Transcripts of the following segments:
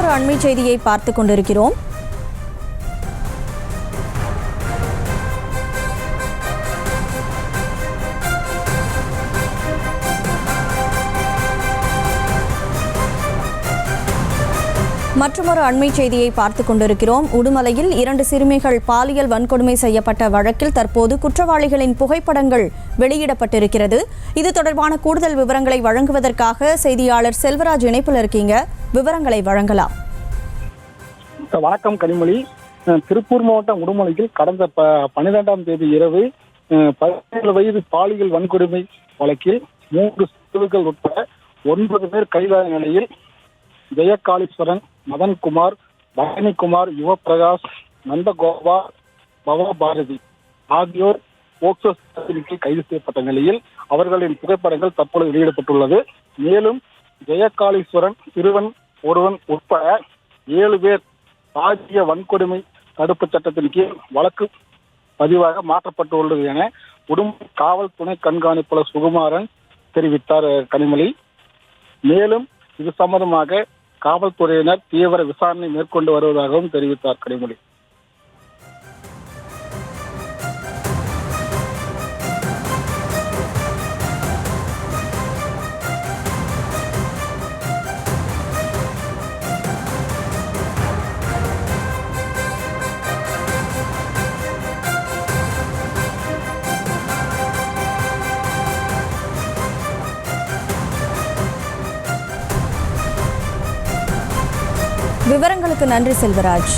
மற்றொரு அண்மை செய்தியை பார்த்துக் கொண்டிருக்கிறோம். மற்றொரு அண்மை செய்தியை பார்த்துக் கொண்டிருக்கிறோம். உடுமலையில் 2 சிறுமிகள் பாலியல் வன்கொடுமை செய்யப்பட்ட வழக்கில் தற்போது குற்றவாளிகளின் புகைப்படங்கள் வெளியிடப்பட்டிருக்கிறது. இது தொடர்பான கூடுதல் விவரங்களை வழங்குவதற்காக செய்தியாளர் செல்வராஜ் இணைப்பில் இருக்கீங்க. விவரங்களை வழங்கலாம். வணக்கம் கனிமொழி. திருப்பூர் மாவட்டம் உடுமலையில் கடந்த 12ஆம் தேதி இரவு 17 வயது பாலியல் வன்கொடுமை வழக்கில் 3 சிறுவர்கள் உட்பட 9 பேர் கைதான நிலையில் ஜெயகாளீஸ்வரன், மதன்குமார், பழனிக்குமார், யுவபிரகாஷ், நந்தகோபால், பவா பாரதி ஆகியோர் போக்சோ சட்டத்தின் கீழ் கைது செய்யப்பட்ட நிலையில் அவர்களின் புகைப்படங்கள் தற்போது வெளியிடப்பட்டுள்ளது. மேலும் ஜெயகாளீஸ்வரன், சிறுவன் ஒருவன் உட்பட 7 பேர் பாலிய வன்கொடுமை தடுப்பு சட்டத்தின் கீழ் வழக்கு பதிவாக மாற்றப்பட்டுள்ளது என உடுமலை காவல் துணை கண்காணிப்பாளர் சுகுமாரன் தெரிவித்தார் கனிமொழி. மேலும் இது சம்பந்தமாக காவல்துறையினர் தீவிர விசாரணை மேற்கொண்டு வருவதாகவும் தெரிவித்தார் கனிமொழி. விவரங்களுக்கு நன்றி செல்வராஜ்.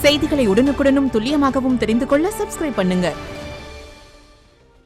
செய்திகளை உடனுக்குடனும் துல்லியமாகவும் தெரிந்து கொள்ள சப்ஸ்கிரைப் பண்ணுங்க.